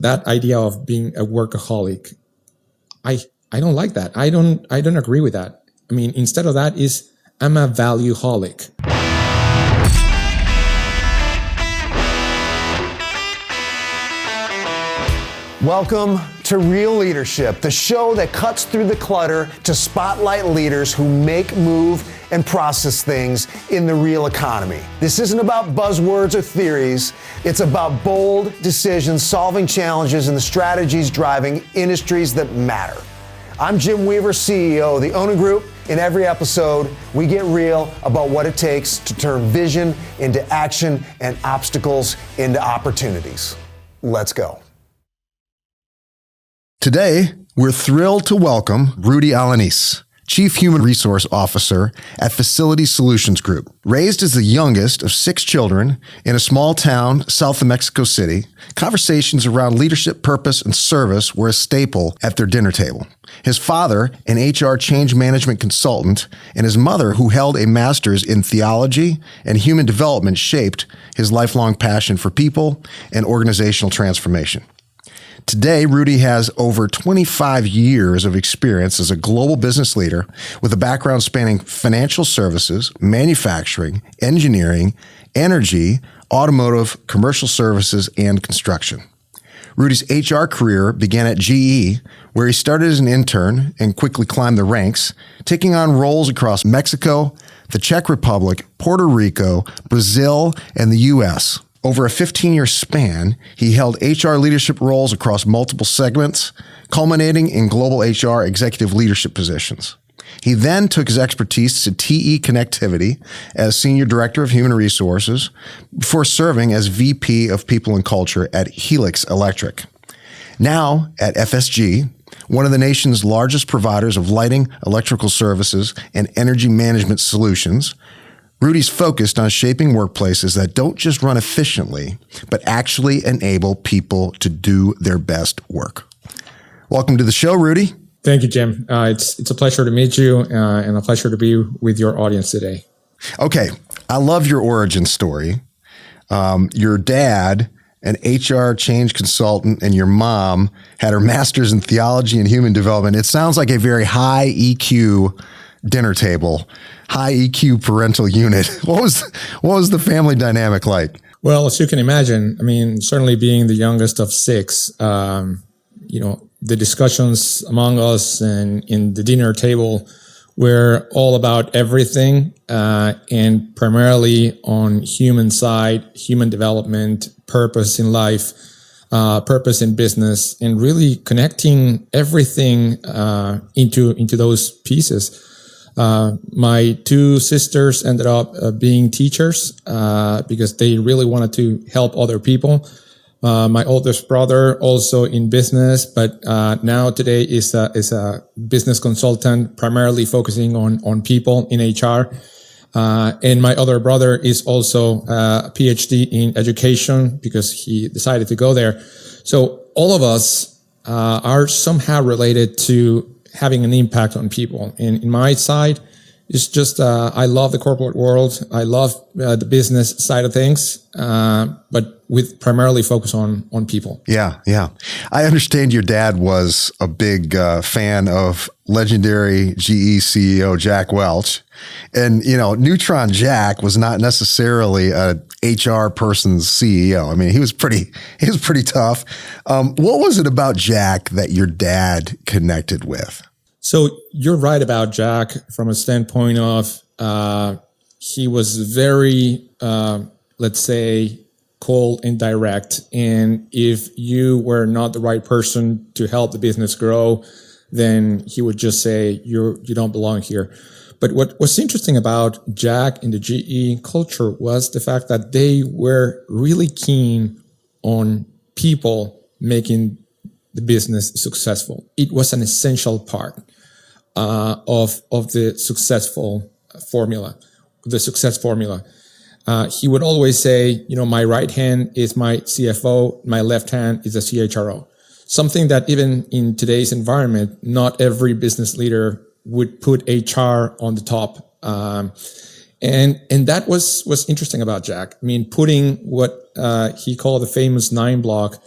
That idea of being a workaholic, I don't like that. I don't agree with that. I mean, instead of that is I'm a valueholic. Welcome to Real Leadership, the show that cuts through the clutter to spotlight leaders who make, move, and process things in the real economy. This isn't about buzzwords or theories. It's about bold decisions, solving challenges, and the strategies driving industries that matter. I'm Jim Weaver, CEO of the Owner Group. In every episode, we get real about what it takes to turn vision into action and obstacles into opportunities. Let's go. Today, we're thrilled to welcome Rudy Alanis, Chief Human Resource Officer at Facility Solutions Group. Raised as the youngest of 6 children in a small town south of Mexico City, conversations around leadership, purpose, and service were a staple at their dinner table. His father, an HR change management consultant, and his mother, who held a master's in theology and human development, shaped his lifelong passion for people and organizational transformation. Today, Rudy has over 25 years of experience as a global business leader with a background spanning financial services, manufacturing, engineering, energy, automotive, commercial services, and construction. Rudy's HR career began at GE, where he started as an intern and quickly climbed the ranks, taking on roles across Mexico, the Czech Republic, Puerto Rico, Brazil, and the U.S. Over a 15-year span, he held HR leadership roles across multiple segments, culminating in global HR executive leadership positions. He then took his expertise to TE Connectivity as Senior Director of Human Resources before serving as VP of People and Culture at Helix Electric. Now at FSG, one of the nation's largest providers of lighting, electrical services, and energy management solutions, Rudy's focused on shaping workplaces that don't just run efficiently, but actually enable people to do their best work. Welcome to the show, Rudy. Thank you, Jim. It's a pleasure to meet you and a pleasure to be with your audience today. Okay, I love your origin story. Your dad, an HR change consultant, and your mom had her master's in theology and human development. It sounds like a very high EQ dinner table. High EQ parental unit. What was the family dynamic like? Well, as you can imagine, I mean, certainly being the youngest of 6, the discussions among us and in the dinner table were all about everything and primarily on human side, human development, purpose in life, purpose in business, and really connecting everything into those pieces. My 2 sisters ended up being teachers because they really wanted to help other people. My oldest brother also in business, but now today is a business consultant, primarily focusing on people in HR. And my other brother is also a PhD in education because he decided to go there. So all of us are somehow related to having an impact on people. And in my side, it's just, I love the corporate world. I love the business side of things, but with primarily focus on people. Yeah. I understand your dad was a big fan of legendary GE CEO Jack Welch. And, Neutron Jack was not necessarily a HR person's CEO. I mean, he was pretty tough. What was it about Jack that your dad connected with? So you're right about Jack from a standpoint of he was very, let's say, cold and direct. And if you were not the right person to help the business grow, then he would just say, you don't belong here. But what was interesting about Jack and the GE culture was the fact that they were really keen on people making the business successful. It was an essential part of the successful formula, the success formula. He would always say, my right hand is my CFO, my left hand is a CHRO. Something that even in today's environment, not every business leader would put HR on the top. And that was interesting about Jack. I mean, putting what he called the famous 9 block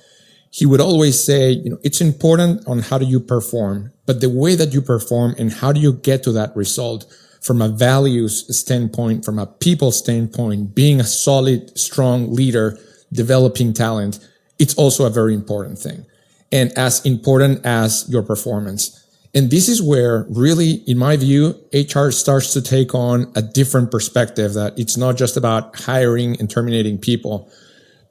he would always say, it's important on how do you perform, but the way that you perform and how do you get to that result from a values standpoint, from a people standpoint, being a solid, strong leader, developing talent, it's also a very important thing, and as important as your performance. And this is where really, in my view, HR starts to take on a different perspective, that it's not just about hiring and terminating people,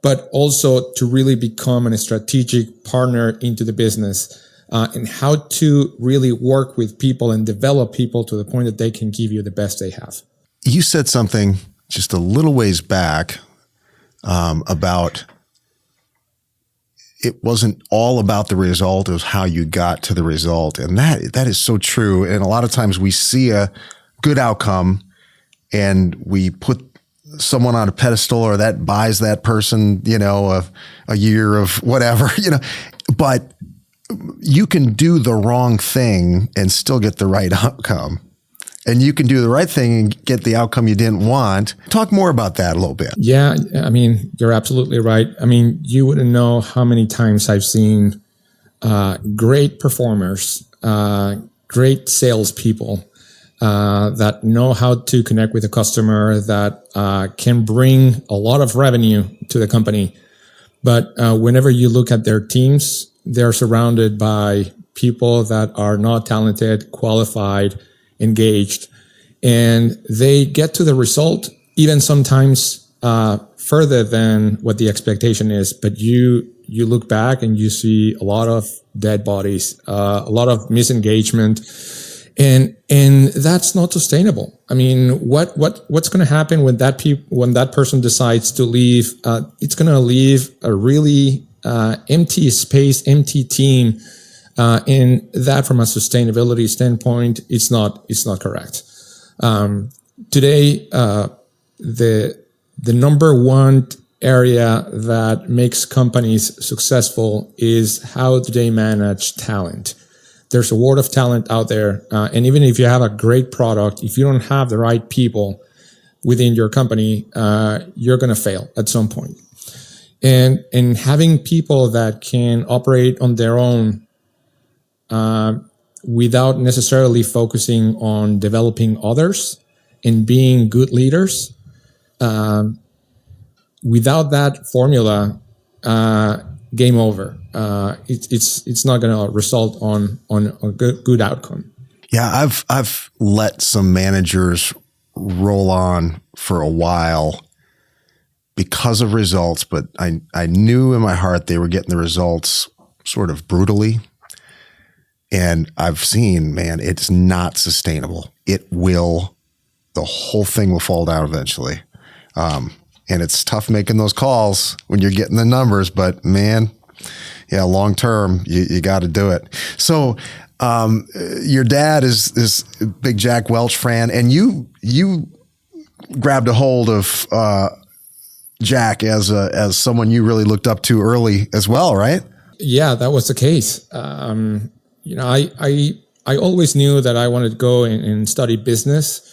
but also to really become a strategic partner into the business, and how to really work with people and develop people to the point that they can give you the best they have. You said something just a little ways back about it wasn't all about the result, it was how you got to the result. And that is so true. And a lot of times we see a good outcome and we put someone on a pedestal, or that buys that person, a year of whatever, but you can do the wrong thing and still get the right outcome. And you can do the right thing and get the outcome you didn't want. Talk more about that a little bit. Yeah, you're absolutely right. You wouldn't know how many times I've seen great performers, great salespeople that know how to connect with the customer, that can bring a lot of revenue to the company. But whenever you look at their teams, they're surrounded by people that are not talented, qualified, engaged, and they get to the result even sometimes further than what the expectation is. But you look back and you see a lot of dead bodies, a lot of misengagement, and that's not sustainable. What's going to happen when that person decides to leave? It's going to leave a really empty space, empty team. And that, from a sustainability standpoint, it's not correct. Today, the number one area that makes companies successful is how do they manage talent. There's a world of talent out there, and even if you have a great product, if you don't have the right people within your company, you're going to fail at some point. And having people that can operate on their own, without necessarily focusing on developing others and being good leaders, without that formula, game over. It's not going to result on a good outcome. Yeah, I've let some managers roll on for a while because of results, but I knew in my heart they were getting the results sort of brutally. And I've seen, man, it's not sustainable. The whole thing will fall down eventually. And it's tough making those calls when you're getting the numbers, but man, yeah, long term, you got to do it. So, your dad is a big Jack Welch fan, and you grabbed a hold of, Jack as someone you really looked up to early as well, right? Yeah, that was the case. I always knew that I wanted to go and study business.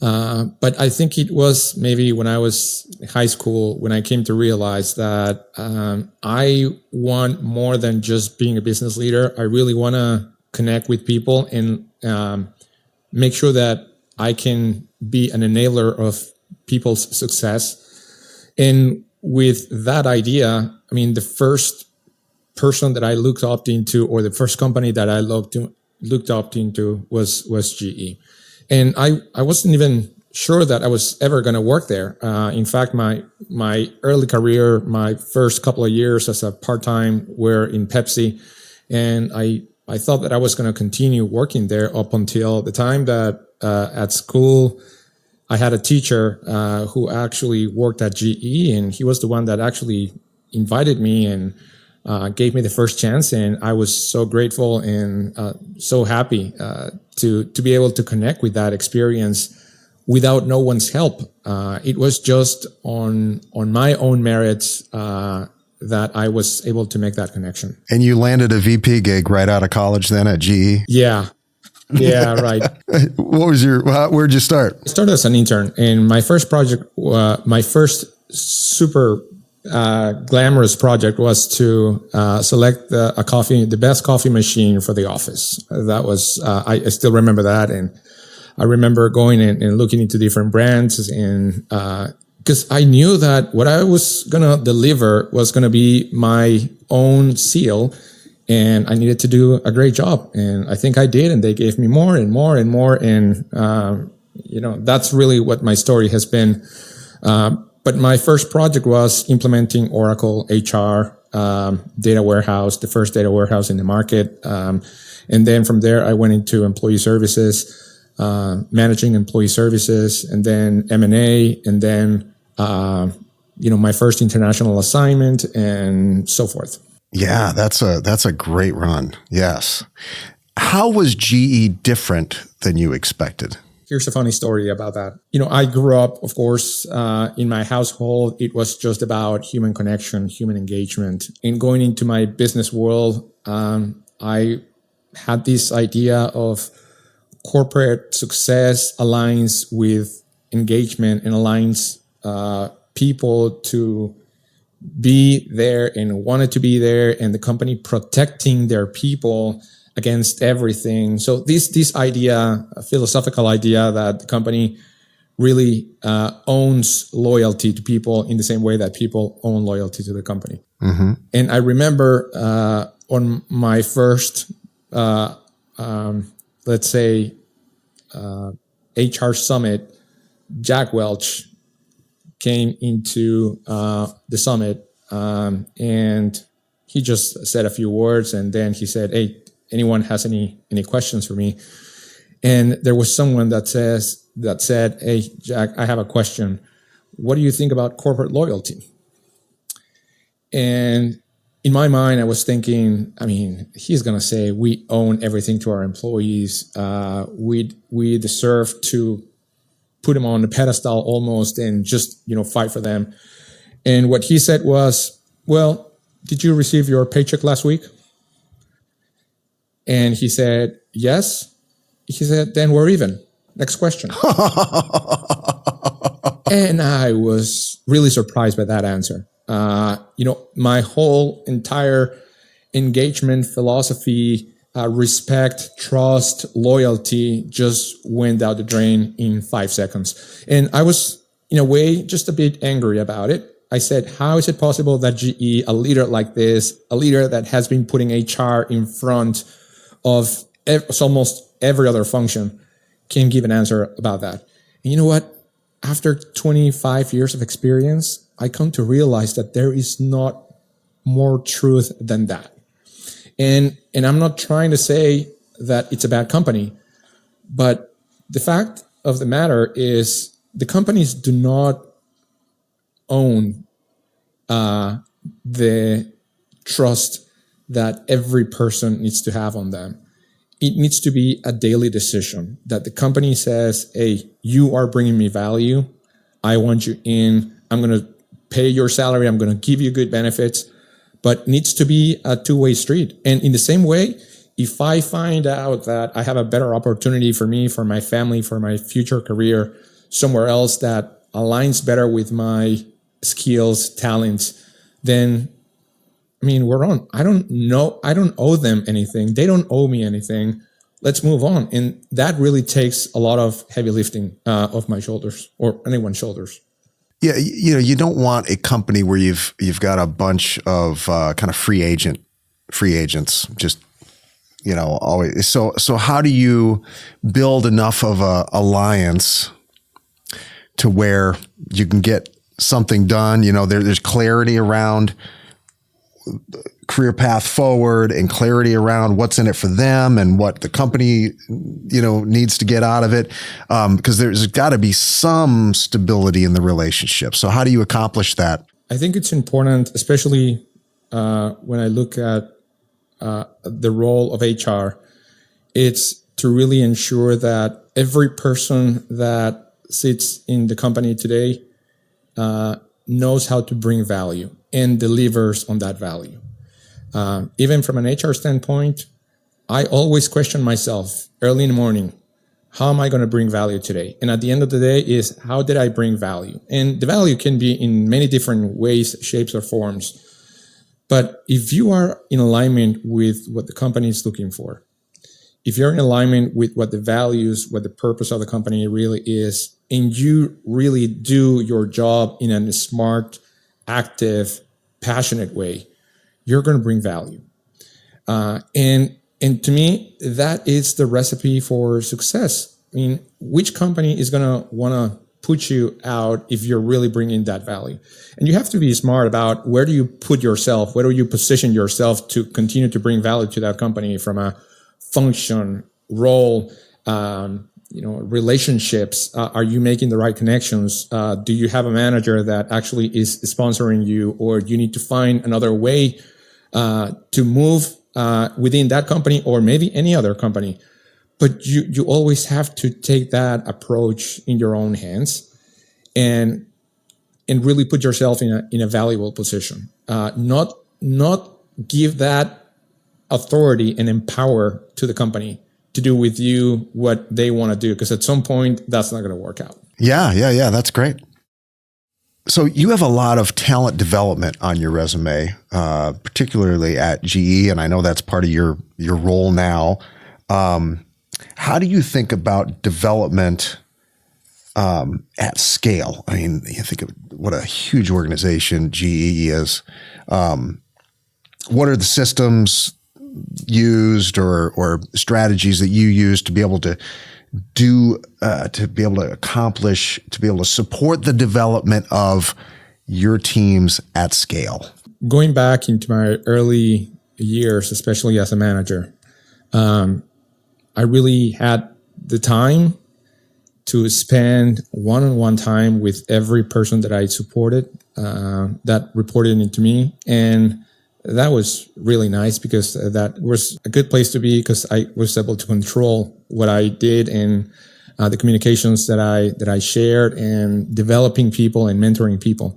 But I think it was maybe when I was in high school when I came to realize that I want more than just being a business leader. I really want to connect with people and make sure that I can be an enabler of people's success. And with that idea, the first person that I looked up into, or the first company that I looked up into was GE. And I wasn't even sure that I was ever going to work there. In fact, my early career, my first couple of years as a part-time were in Pepsi. And I thought that I was going to continue working there up until the time that at school, I had a teacher who actually worked at GE, and he was the one that actually invited me and gave me the first chance. And I was so grateful and so happy to be able to connect with that experience without no one's help. It was just on my own merits that I was able to make that connection. And you landed a VP gig right out of college then at GE? Yeah, right. Where'd you start? I started as an intern, and my first project, my first super glamorous project was to select the best coffee machine for the office. That was, I still remember that. And I remember going and looking into different brands, and because I knew that what I was going to deliver was going to be my own seal, and I needed to do a great job. And I think I did, and they gave me more and more and more. And, that's really what my story has been. But my first project was implementing Oracle HR data warehouse, the first data warehouse in the market. And then from there, I went into employee services, managing employee services, and then M&A, and then, my first international assignment, and so forth. Yeah, that's a great run. Yes. How was GE different than you expected? Here's a funny story about that. I grew up, of course, in my household. It was just about human connection, human engagement. In going into my business world, I had this idea of corporate success aligns with engagement and aligns people to be there and wanted to be there, and the company protecting their people against everything. So this idea, a philosophical idea, that the company really owns loyalty to people in the same way that people own loyalty to the company. Mm-hmm. And I remember on my first, let's say, HR summit, Jack Welch came into the summit, and he just said a few words, and then he said, "Hey, anyone has any questions for me?" And there was someone that said, "Hey, Jack, I have a question. What do you think about corporate loyalty?" And in my mind, I was thinking, he's going to say, we own everything to our employees. We deserve to put them on the pedestal almost and just, fight for them. And what he said was, "Well, did you receive your paycheck last week?" And he said, "Yes." He said, "Then we're even. Next question." And I was really surprised by that answer. My whole entire engagement philosophy, respect, trust, loyalty just went down the drain in 5 seconds. And I was, in a way, just a bit angry about it. I said, how is it possible that GE, a leader like this, a leader that has been putting HR in front of almost every other function, can give an answer about that? And you know what? After 25 years of experience, I come to realize that there is not more truth than that. And I'm not trying to say that it's a bad company, but the fact of the matter is the companies do not own the trust that every person needs to have on them. It needs to be a daily decision that the company says, "Hey, you are bringing me value. I want you in. I'm going to pay your salary. I'm going to give you good benefits." But needs to be a two-way street. And in the same way, if I find out that I have a better opportunity for me, for my family, for my future career, somewhere else that aligns better with my skills, talents, then, we're on. I don't owe them anything. They don't owe me anything. Let's move on. And that really takes a lot of heavy lifting off my shoulders, or anyone's shoulders. Yeah, you don't want a company where you've got a bunch of kind of free agents, just always. So how do you build enough of a alliance to where you can get something done? There's clarity around career path forward and clarity around what's in it for them and what the company, needs to get out of it. Because there's got to be some stability in the relationship. So how do you accomplish that? I think it's important, especially when I look at the role of HR, it's to really ensure that every person that sits in the company today knows how to bring value and delivers on that value. Even from an HR standpoint, I always question myself early in the morning. how am I going to bring value today? And at the end of the day is, how did I bring value? And the value can be in many different ways, shapes, or forms. But if you are in alignment with what the company is looking for, if you're in alignment with what the values, what the purpose of the company really is, and you really do your job in a smart, active, passionate way, you're going to bring value. And to me, that is the recipe for success. I mean, which company is going to want to put you out if you're really bringing that value? And you have to be smart about where do you put yourself, where do you position yourself to continue to bring value to that company from a function, role, relationships. Are you making the right connections? Do you have a manager that actually is sponsoring you, or you need to find another way to move within that company or maybe any other company? But you always have to take that approach in your own hands and really put yourself in a valuable position. Not give that authority and empower to the company to do with you what they want to do, because at some point that's not going to work out. Yeah. That's great. So you have a lot of talent development on your resume, particularly at GE, and I know that's part of your role now. How do you think about development at scale? I mean, you think of what a huge organization GE is. What are the systems used or strategies that you use to be able to do, to be able to accomplish, to be able to support the development of your teams at scale? Going back into my early years, especially as a manager, I really had the time to spend one-on-one time with every person that I supported, that reported into me. And that was really nice, because that was a good place to be, because I was able to control what I did and the communications that I shared, and developing people and mentoring people.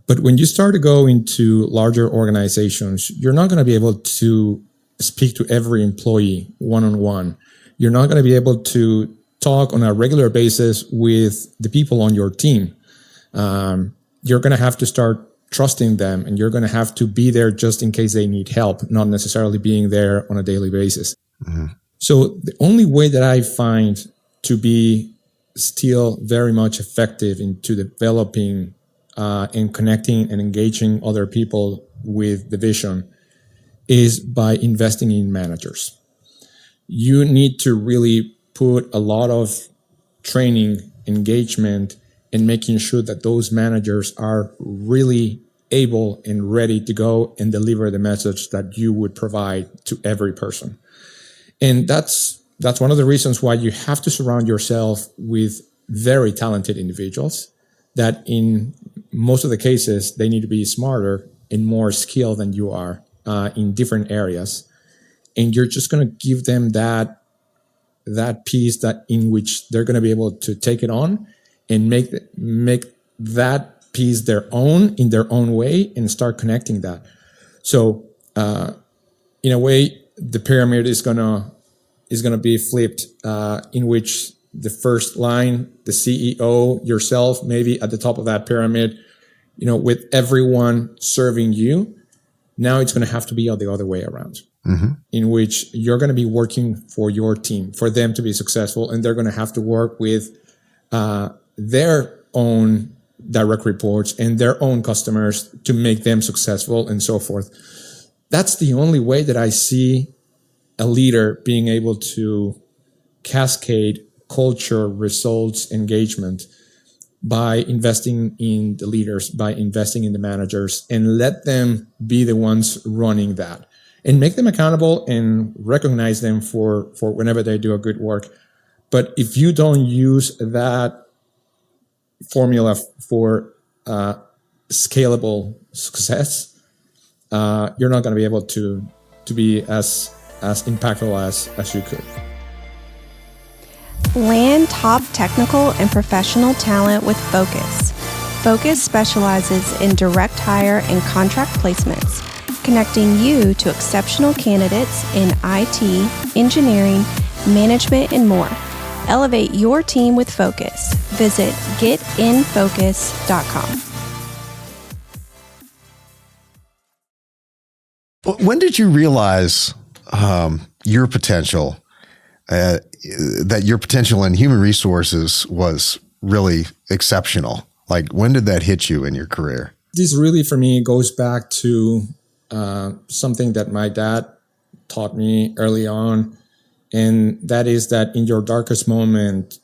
But when you start to go into larger organizations, you're not going to be able to speak to every employee one-on-one. You're not going to be able to talk on a regular basis with the people on your team. You're going to have to start trusting them, and you're going to have to be there just in case they need help, not necessarily being there on a daily basis. Mm-hmm. So the only way that I find to be still very much effective into developing and connecting and engaging other people with the vision is by investing in managers. You need to really put a lot of training, engagement, and making sure that those managers are really able and ready to go and deliver the message that you would provide to every person. And that's one of the reasons why you have to surround yourself with very talented individuals that in most of the cases, they need to be smarter and more skilled than you are in different areas. And you're just going to give them that piece that in which they're going to be able to take it on and make that piece their own in their own way and start connecting that. So in a way, the pyramid is gonna be flipped, in which the first line, the CEO, yourself, maybe at the top of that pyramid, with everyone serving you. Now it's going to have to be the other way around, mm-hmm. in which you're going to be working for your team, for them to be successful, and they're going to have to work with their own direct reports and their own customers to make them successful and so forth. That's the only way that I see a leader being able to cascade culture, results, engagement by investing in the leaders, by investing in the managers, and let them be the ones running that and make them accountable and recognize them for whenever they do a good work. But if you don't use that formula for scalable success, you're not going to be able to be as impactful as you could. Land top technical and professional talent with Focus. Focus specializes in direct hire and contract placements, connecting you to exceptional candidates in IT, engineering, management, and more. Elevate your team with focus. Visit getinfocus.com. When did you realize your potential, that your potential in human resources was really exceptional? Like, when did that hit you in your career? This really, for me, goes back to something that my dad taught me early on. And that is that in your darkest moment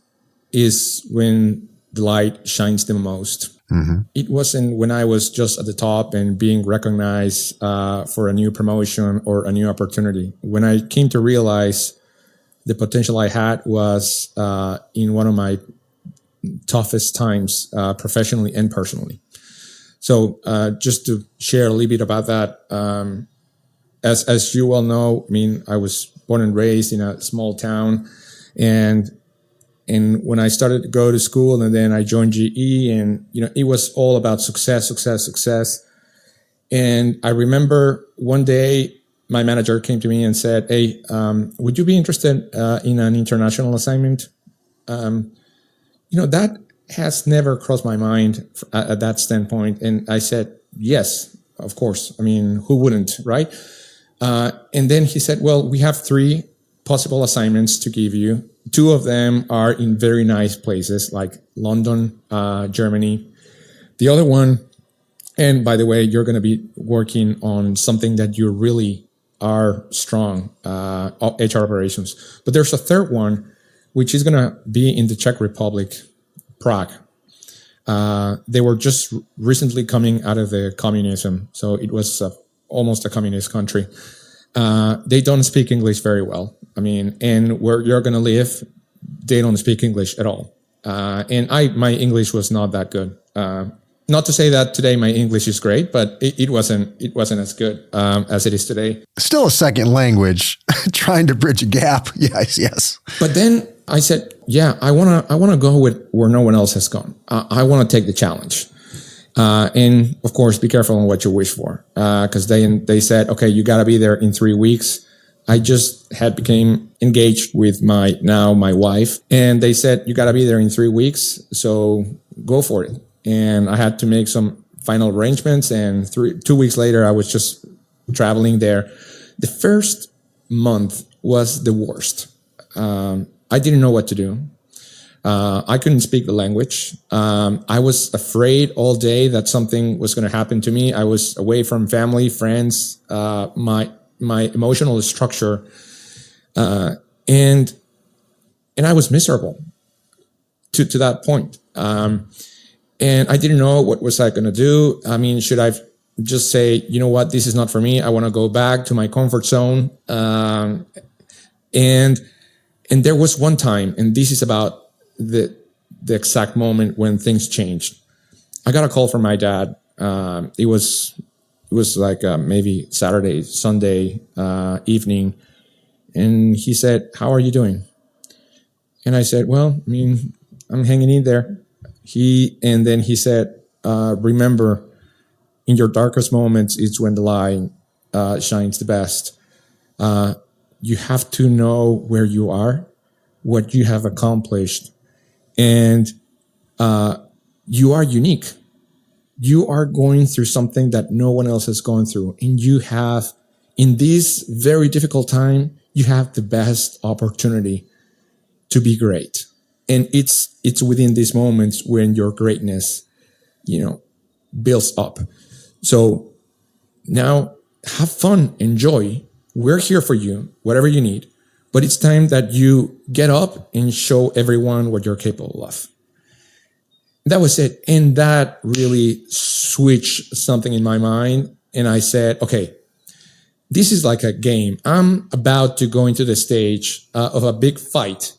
is when the light shines the most. Mm-hmm. It wasn't when I was just at the top and being recognized for a new promotion or a new opportunity. When I came to realize the potential I had was in one of my toughest times, professionally and personally. So just to share a little bit about that, as you well know, I mean, I was born and raised in a small town, and when I started to go to school, and then I joined GE, and it was all about success. And I remember one day my manager came to me and said, "Hey, would you be interested in an international assignment?" That has never crossed my mind at that standpoint, and I said, "Yes, of course. I mean, who wouldn't, right?" And then he said, "Well, we have 3 possible assignments to give you. 2 of them are in very nice places like London, Germany. The other one, and by the way, you're going to be working on something that you really are strong, HR operations. But there's a third one, which is going to be in the Czech Republic, Prague. They were just recently coming out of the communism, so it was almost a communist country. They don't speak English very well. I mean, and where you're going to live, they don't speak English at all. And my English was not that good. Not to say that today my English is great, but it wasn't as good as it is today. Still a second language, trying to bridge a gap. Yes. But then I said, yeah, I wanna go with where no one else has gone. I want to take the challenge. And of course, be careful on what you wish for, because they said, okay, you got to be there in 3 weeks. I just had became engaged with my wife, and they said, you got to be there in 3 weeks. So go for it. And I had to make some final arrangements, and 2 weeks later, I was just traveling there. The first month was the worst. I didn't know what to do. I couldn't speak the language. I was afraid all day that something was going to happen to me. I was away from family, friends, my emotional structure, and I was miserable to that point. And I didn't know what was I going to do. I mean, should I just say, you know what, this is not for me. I want to go back to my comfort zone. And there was one time, and this is about the exact moment when things changed. I got a call from my dad. It was like maybe Saturday, Sunday evening, and he said, "How are you doing?" And I said, "Well, I mean, I'm hanging in there." And then he said, "Remember, in your darkest moments, it's when the light shines the best. You have to know where you are, what you have accomplished, and you are unique. You are going through something that no one else has gone through. And you have, in this very difficult time, you have the best opportunity to be great. And it's within these moments when your greatness, builds up. So now have fun, enjoy. We're here for you, whatever you need. But it's time that you get up and show everyone what you're capable of." That was it. And that really switched something in my mind. And I said, okay, this is like a game. I'm about to go into the stage of a big fight.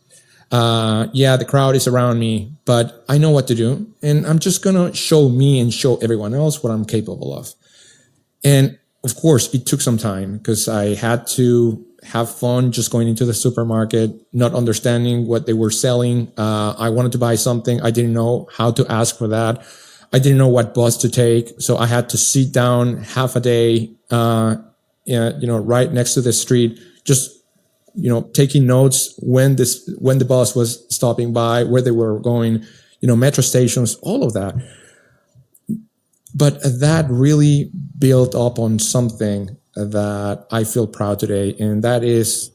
The crowd is around me, but I know what to do. And I'm just going to show me and show everyone else what I'm capable of. And of course, it took some time because I had to have fun just going into the supermarket, not understanding what they were selling. I wanted to buy something. I didn't know how to ask for that. I didn't know what bus to take. So I had to sit down half a day, right next to the street, just taking notes when the bus was stopping by, where they were going, metro stations, all of that. But that really built up on something that I feel proud today. And that is,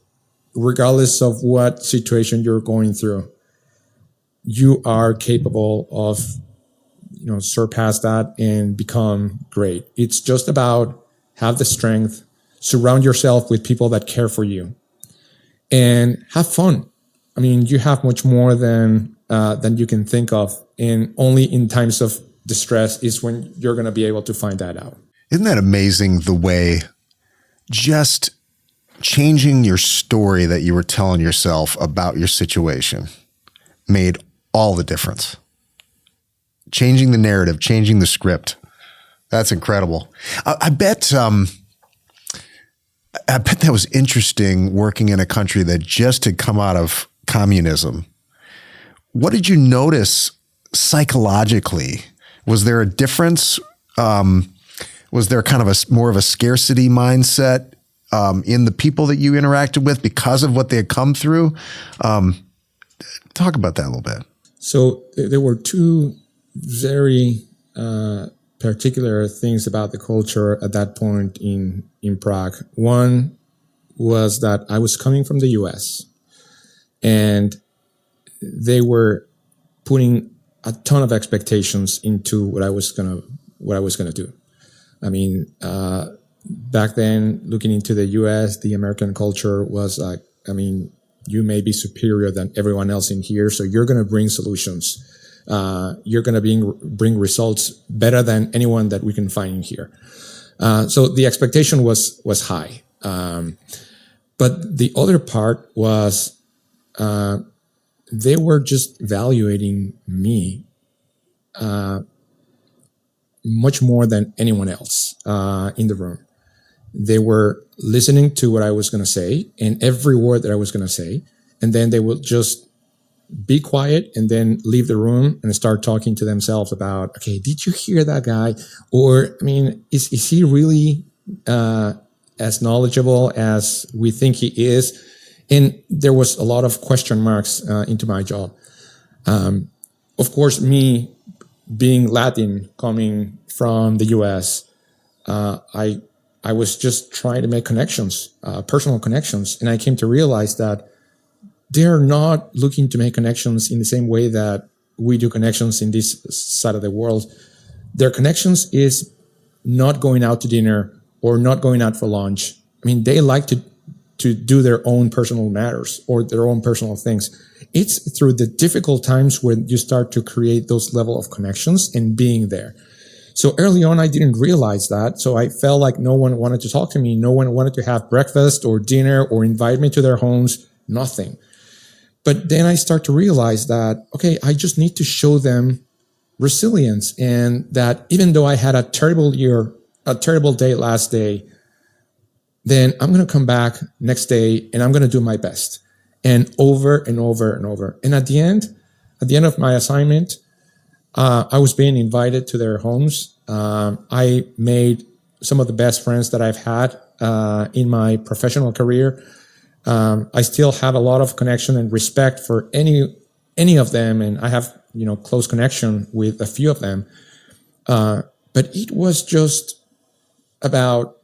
regardless of what situation you're going through, you are capable of, surpass that and become great. It's just about have the strength, surround yourself with people that care for you, and have fun. I mean, you have much more than you can think of. And only in times of distress is when you're going to be able to find that out. Isn't that amazing, the way just changing your story that you were telling yourself about your situation made all the difference? Changing the narrative, changing the script. That's incredible. I bet that was interesting, working in a country that just had come out of communism. What did you notice psychologically? Was there a difference? Was there kind of more of a scarcity mindset in the people that you interacted with because of what they had come through? Talk about that a little bit. So there were two very particular things about the culture at that point in Prague. One was that I was coming from the US, and they were putting a ton of expectations into what I was gonna do. I mean, back then, looking into the US, the American culture was like, you may be superior than everyone else in here, so you're gonna bring solutions. You're gonna bring results better than anyone that we can find in here. So the expectation was high. But the other part was, they were just evaluating me much more than anyone else in the room. They were listening to what I was going to say and every word that I was going to say, and then they would just be quiet and then leave the room and start talking to themselves about, okay, did you hear that guy? Or, is he really as knowledgeable as we think he is? And there was a lot of question marks into my job. Of course, me being Latin, coming from the US, I was just trying to make connections, personal connections. And I came to realize that they're not looking to make connections in the same way that we do connections in this side of the world. Their connections is not going out to dinner or not going out for lunch. They like to do their own personal matters or their own personal things. It's through the difficult times when you start to create those level of connections and being there. So early on, I didn't realize that. So I felt like no one wanted to talk to me. No one wanted to have breakfast or dinner or invite me to their homes, nothing. But then I start to realize that, okay, I just need to show them resilience, and that even though I had a terrible day last day, then I'm going to come back next day and I'm going to do my best, and over and over and over. And at the end of my assignment, I was being invited to their homes. I made some of the best friends that I've had in my professional career. I still have a lot of connection and respect for any of them, and I have close connection with a few of them. But it was just about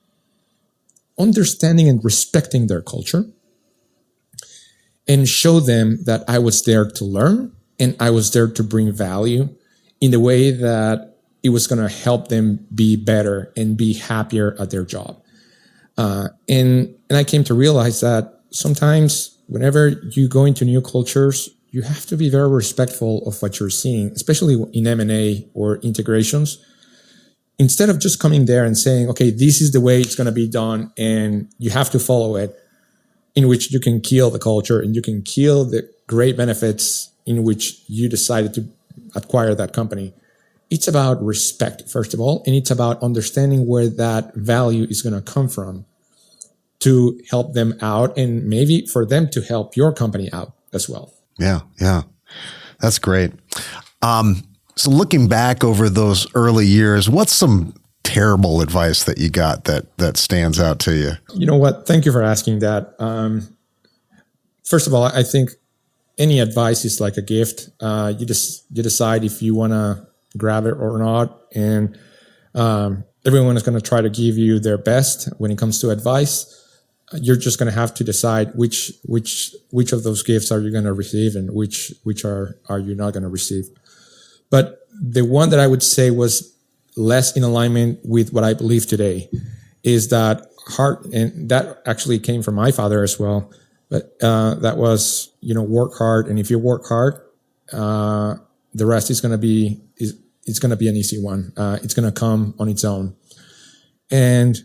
understanding and respecting their culture, and show them that I was there to learn and I was there to bring value in the way that it was going to help them be better and be happier at their job. And I came to realize that sometimes whenever you go into new cultures, you have to be very respectful of what you're seeing, especially in M&A or integrations. Instead of just coming there and saying, okay, this is the way it's going to be done and you have to follow it, in which you can kill the culture and you can kill the great benefits in which you decided to acquire that company. It's about respect, first of all, and it's about understanding where that value is going to come from to help them out, and maybe for them to help your company out as well. Yeah. That's great. So looking back over those early years, what's some terrible advice that you got that stands out to you? You know what? Thank you for asking that. first of all, I think any advice is like a gift. You decide if you want to grab it or not, and everyone is going to try to give you their best when it comes to advice. You're just going to have to decide which of those gifts are you going to receive and which are you not going to receive. But the one that I would say was less in alignment with what I believe today is that heart, and that actually came from my father as well. But that was, work hard, and if you work hard, the rest is going to be it's going to be an easy one. It's going to come on its own. And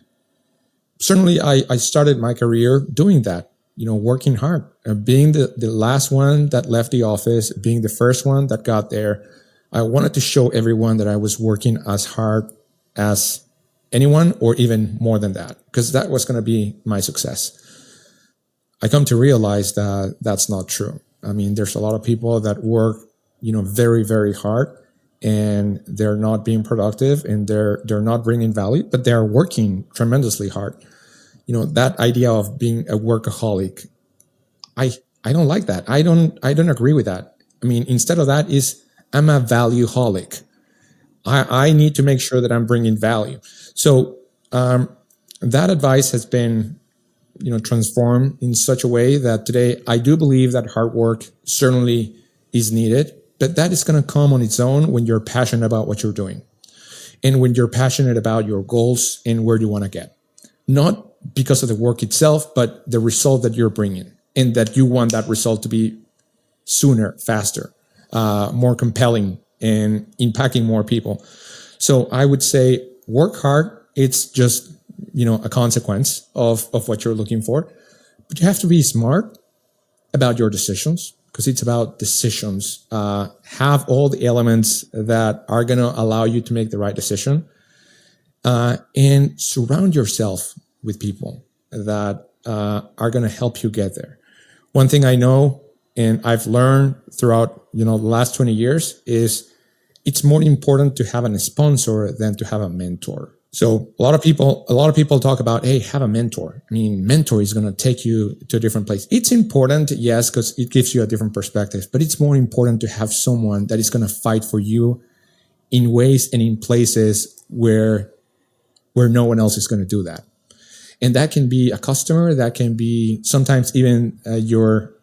certainly, I started my career doing that. Working hard, being the last one that left the office, being the first one that got there. I wanted to show everyone that I was working as hard as anyone, or even more than that, because that was going to be my success. I come to realize that that's not true. I mean, there's a lot of people that work, very, very hard, and they're not being productive, and they're not bringing value, but they're working tremendously hard. That idea of being a workaholic, I don't like that. I don't agree with that. I mean, instead of that is I'm a valueholic. I need to make sure that I'm bringing value. So that advice has been, transformed in such a way that today I do believe that hard work certainly is needed, but that is going to come on its own when you're passionate about what you're doing and when you're passionate about your goals and where you want to get. Not because of the work itself, but the result that you're bringing, and that you want that result to be sooner, faster, more compelling, and impacting more people. So I would say work hard. It's just, a consequence of what you're looking for. But you have to be smart about your decisions, because it's about decisions. Have all the elements that are going to allow you to make the right decision, and surround yourself with people that are going to help you get there. One thing I know, and I've learned throughout, the last 20 years, is it's more important to have a sponsor than to have a mentor. So a lot of people talk about, hey, have a mentor. I mean, mentor is going to take you to a different place. It's important, yes, because it gives you a different perspective, but it's more important to have someone that is going to fight for you in ways and in places where no one else is going to do that. And that can be a customer, that can be sometimes even your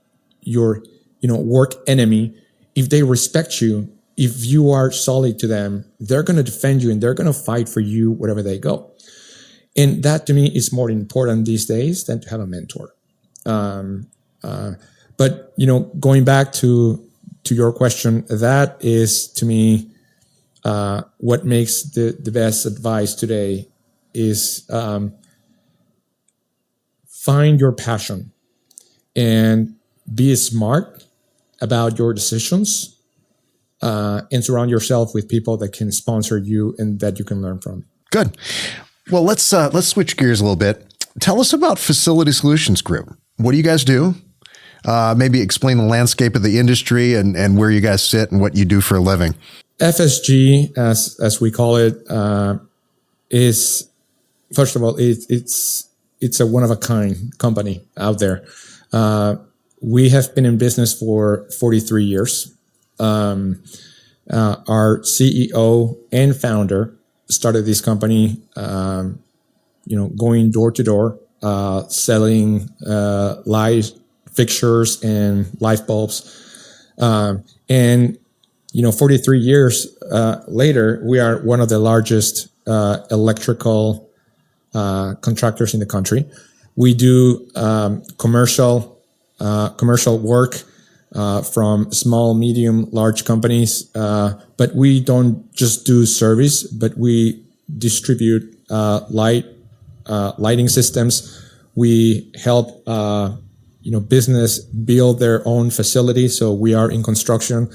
work enemy. If they respect you, if you are solid to them, they're going to defend you and they're going to fight for you wherever they go. And that to me is more important these days than to have a mentor. But going back to your question, that is to me what makes the best advice today is find your passion and be smart about your decisions. And surround yourself with people that can sponsor you and that you can learn from. Good. Well, let's switch gears a little bit. Tell us about Facility Solutions Group. What do you guys do? Maybe explain the landscape of the industry and where you guys sit and what you do for a living. FSG, as we call it, is, first of all, it's a one of a kind company out there. We have been in business for 43 years. Our CEO and founder started this company, going door to door, selling light fixtures and light bulbs. And 43 years later, we are one of the largest electrical contractors in the country. We do commercial work. From small, medium, large companies. But we don't just do service, but we distribute lighting systems. We help business build their own facilities. So we are in construction.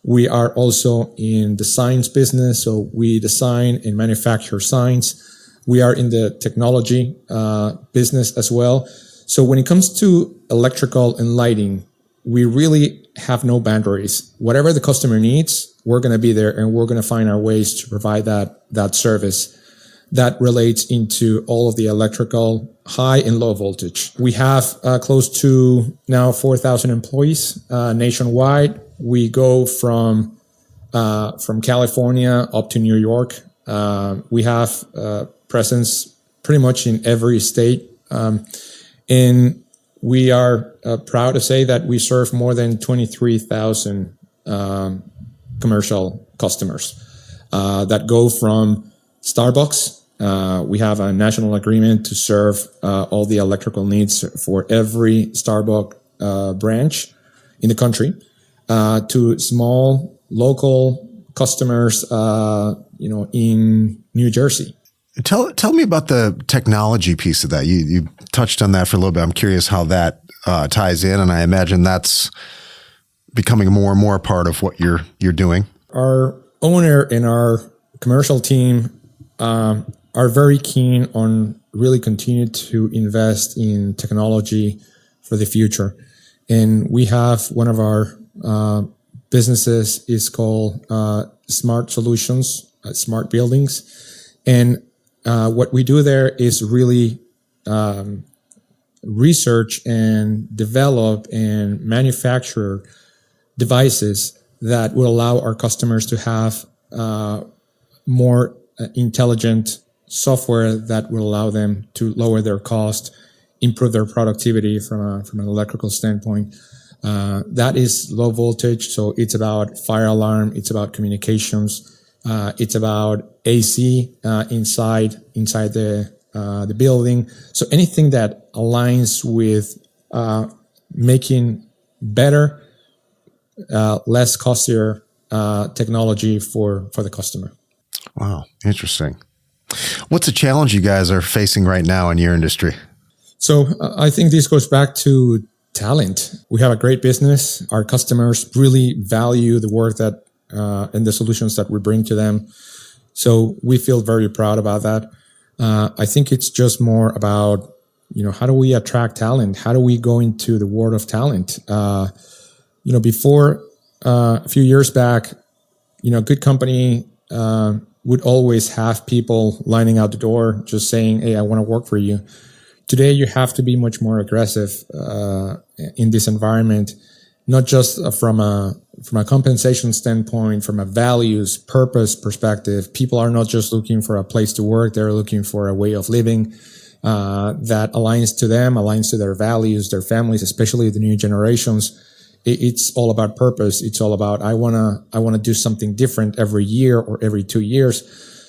We are also in the signs business. So we design and manufacture signs. We are in the technology business as well. So when it comes to electrical and lighting, we really have no boundaries. Whatever the customer needs, we're going to be there, and we're going to find our ways to provide that service. that relates into all of the electrical high and low voltage. We have close to now 4,000 employees nationwide. We go from California up to New York. We have presence pretty much in every state. And we are proud to say that we serve more than 23,000 commercial customers that go from Starbucks. We have a national agreement to serve all the electrical needs for every Starbucks branch in the country, to small local customers, in New Jersey. Tell me about the technology piece of that. You touched on that for a little bit. I'm curious how that ties in, and I imagine that's becoming more and more a part of what you're doing. Our owner and our commercial team are very keen on really continue to invest in technology for the future. And we have one of our businesses is called Smart Solutions, Smart Buildings. And what we do there is really research and develop and manufacture devices that will allow our customers to have more intelligent software that will allow them to lower their cost, improve their productivity from an electrical standpoint. That is low voltage, so it's about fire alarm, it's about communications, it's about AC inside the building. So anything that aligns with making better, less costlier technology for the customer. Wow, interesting. What's a challenge you guys are facing right now in your industry? So I think this goes back to talent. We have a great business. Our customers really value the work that and the solutions that we bring to them. So we feel very proud about that. I think it's just more about, how do we attract talent? How do we go into the world of talent? Before a few years back, a good company would always have people lining out the door just saying, hey, I want to work for you. Today, you have to be much more aggressive in this environment, not just from a compensation standpoint, from a values, purpose perspective. People are not just looking for a place to work. They're looking for a way of living that aligns to them, aligns to their values, their families, especially the new generations. It's all about purpose. It's all about, I want to do something different every year or every 2 years.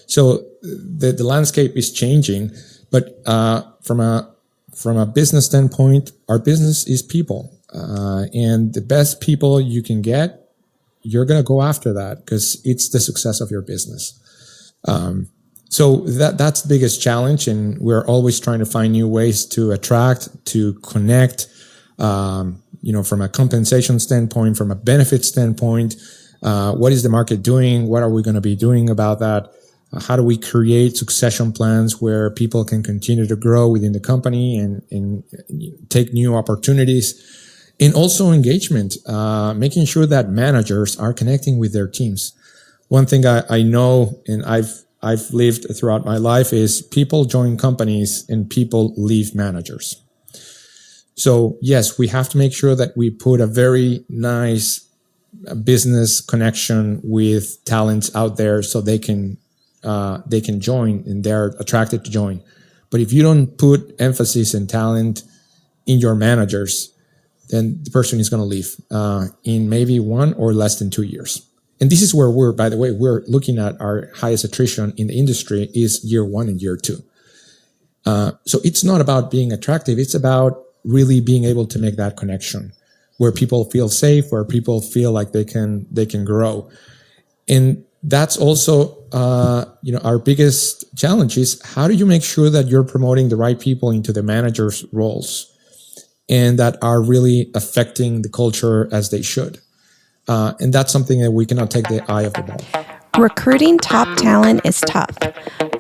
So the landscape is changing, but from a business standpoint, our business is people. And the best people you can get, you're going to go after that because it's the success of your business. So that's the biggest challenge. And we're always trying to find new ways to attract, to connect, from a compensation standpoint, from a benefit standpoint. What is the market doing? What are we going to be doing about that? How do we create succession plans where people can continue to grow within the company and take new opportunities? And also engagement, making sure that managers are connecting with their teams. One thing I know, and I've lived throughout my life, is people join companies and people leave managers. So yes, we have to make sure that we put a very nice business connection with talents out there so they can join and they're attracted to join. But if you don't put emphasis and talent in your managers, then the person is going to leave in maybe 1 or less than 2 years. And this is where we're looking at our highest attrition in the industry is year 1 and year 2. So it's not about being attractive. It's about really being able to make that connection where people feel safe, where people feel like they can grow. And that's also, our biggest challenge is how do you make sure that you're promoting the right people into the manager's roles and that are really affecting the culture as they should. And that's something that we cannot take the eye off the ball. Recruiting top talent is tough.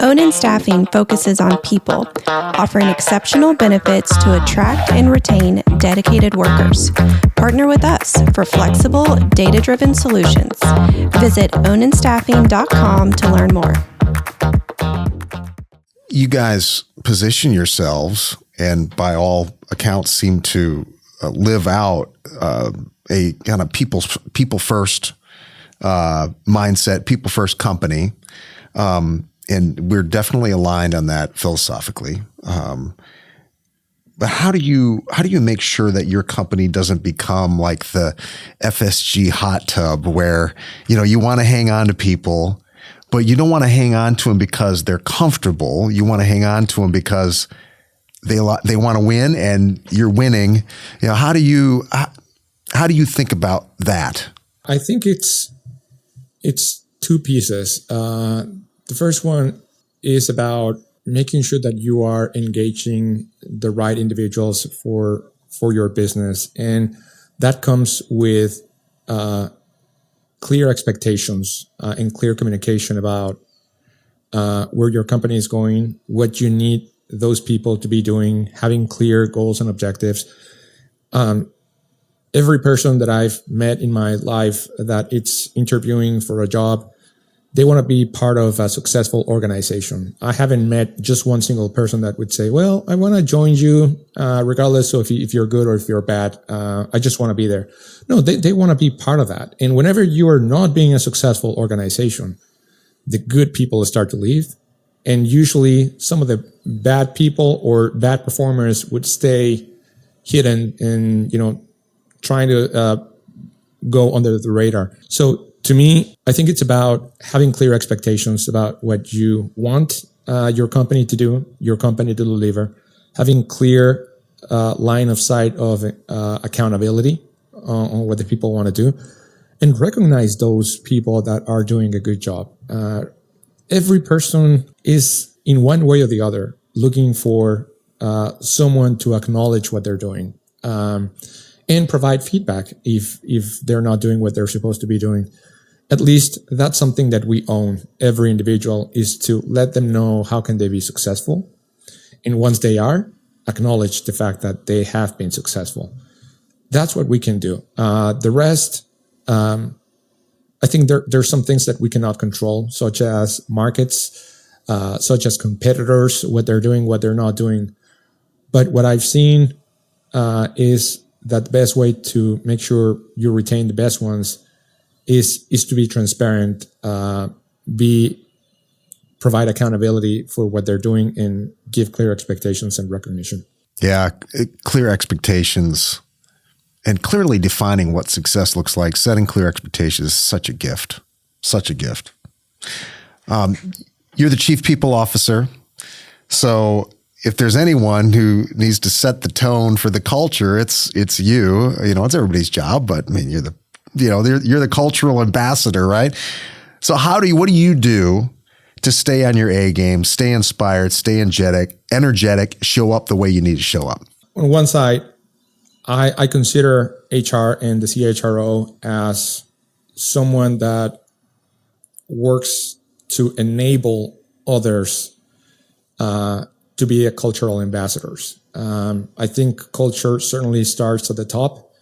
Onan Staffing focuses on people, offering exceptional benefits to attract and retain dedicated workers. Partner with us for flexible, data-driven solutions. Visit onanstaffing.com to learn more. you guys position yourselves, and by all accounts seem to live out a kind of people first mindset, people first company, and we're definitely aligned on that philosophically. But how do you make sure that your company doesn't become like the FSG hot tub where, you want to hang on to people, but you don't want to hang on to them because they're comfortable. You want to hang on to them because they want to win and you're winning. How do you think about that? I think it's two pieces. The first one is about making sure that you are engaging the right individuals for your business. And that comes with clear expectations and clear communication about where your company is going, what you need those people to be doing, having clear goals and objectives. Every person that I've met in my life that it's interviewing for a job, they want to be part of a successful organization. I haven't met just one single person that would say, well, I want to join you regardless of if you're good or if you're bad. I just want to be there. No, they want to be part of that. And whenever you are not being a successful organization, the good people start to leave. And usually some of the bad people or bad performers would stay hidden and, trying to go under the radar. So to me, I think it's about having clear expectations about what you want your company to do, your company to deliver, having clear line of sight of accountability on what the people want to do, and recognize those people that are doing a good job. Every person is, in one way or the other, looking for someone to acknowledge what they're doing and provide feedback if they're not doing what they're supposed to be doing. At least that's something that we own, every individual, is to let them know how can they be successful. And once they are, acknowledge the fact that they have been successful. That's what we can do. The rest, I think there's some things that we cannot control, such as markets, such as competitors, what they're doing, what they're not doing. But what I've seen is that the best way to make sure you retain the best ones is to be transparent, provide accountability for what they're doing, and give clear expectations and recognition. Yeah, clear expectations and clearly defining what success looks like, setting clear expectations is such a gift, such a gift. You're the chief people officer. So if there's anyone who needs to set the tone for the culture, it's you. It's everybody's job, but I mean, you're the cultural ambassador, right? So what do you do to stay on your A game, stay inspired, stay energetic, show up the way you need to show up? On one side, I consider HR and the CHRO as someone that works to enable others to be a cultural ambassadors. I think culture certainly starts at the top.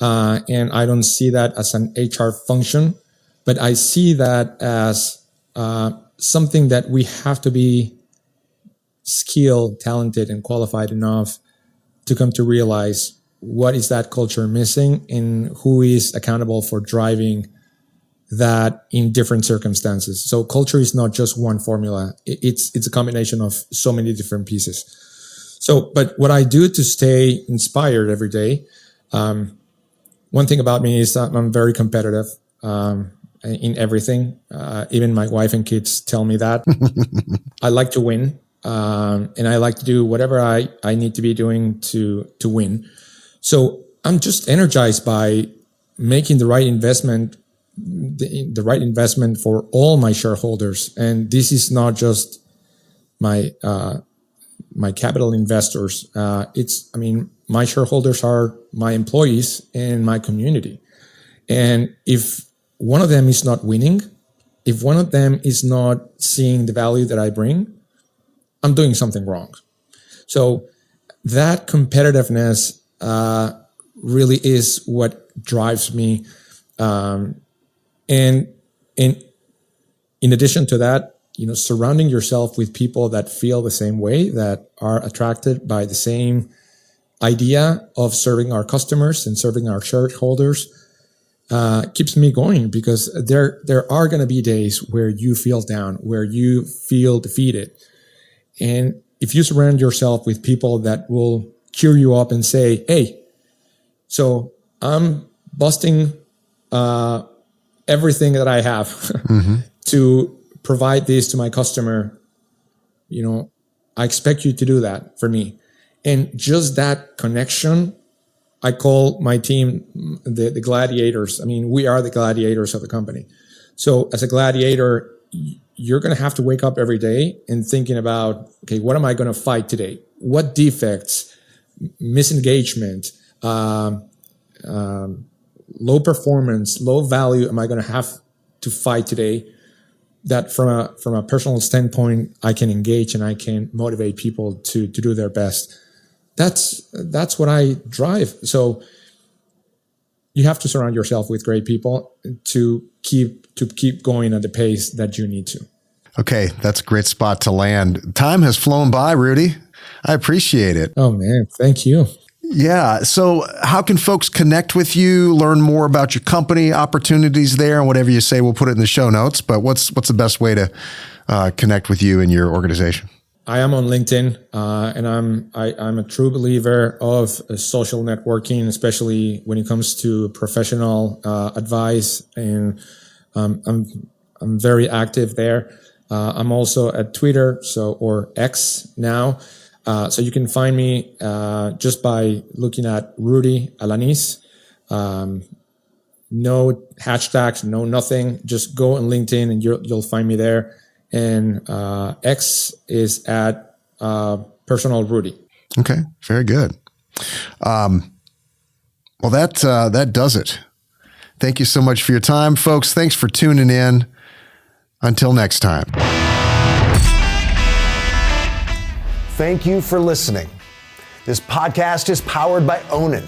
And I don't see that as an HR function, but I see that as something that we have to be skilled, talented, and qualified enough to come to realize what is that culture missing and who is accountable for driving that in different circumstances. So culture is not just one formula. It's a combination of so many different pieces. So, but what I do to stay inspired every day, one thing about me is that I'm very competitive in everything. Even my wife and kids tell me that. I like to win, and I like to do whatever I need to be doing to win. So I'm just energized by making the right investment for all my shareholders. And this is not just my capital investors. My shareholders are my employees and my community. And if one of them is not winning, if one of them is not seeing the value that I bring, I'm doing something wrong. So that competitiveness really is what drives me. And in addition to that, surrounding yourself with people that feel the same way, that are attracted by the same idea of serving our customers and serving our shareholders, keeps me going, because there are going to be days where you feel down, where you feel defeated. And if you surround yourself with people that will cheer you up and say, hey, so I'm busting everything that I have to provide this to my customer, I expect you to do that for me. And just that connection, I call my team the gladiators. I mean, we are the gladiators of the company. So as a gladiator, you're going to have to wake up every day and thinking about, okay, what am I going to fight today? What defects, misengagement, low performance, low value am I going to have to fight today, that from a personal standpoint, I can engage and I can motivate people to do their best. That's what I drive. So you have to surround yourself with great people to keep going at the pace that you need to. Okay, that's a great spot to land. Time has flown by, Rudy. I appreciate it. Oh man, thank you. Yeah. So how can folks connect with you, learn more about your company, opportunities there, and whatever you say, we'll put it in the show notes. But what's the best way to connect with you and your organization? I am on LinkedIn, and I'm a true believer of social networking, especially when it comes to professional advice, and I'm very active there. I'm also at Twitter, or X now. So you can find me just by looking at Rudy Alanis. No hashtags, no nothing. Just go on LinkedIn and you'll find me there. And X is at Personal Rudy. Okay, very good. Well, that does it. Thank you so much for your time, folks. Thanks for tuning in. Until next time. Thank you for listening. This podcast is powered by Onin,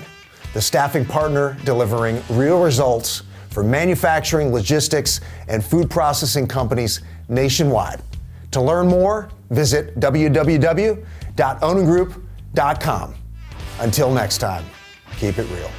the staffing partner delivering real results for manufacturing, logistics, and food processing companies nationwide. To learn more, visit www.oningroup.com. Until next time, keep it real.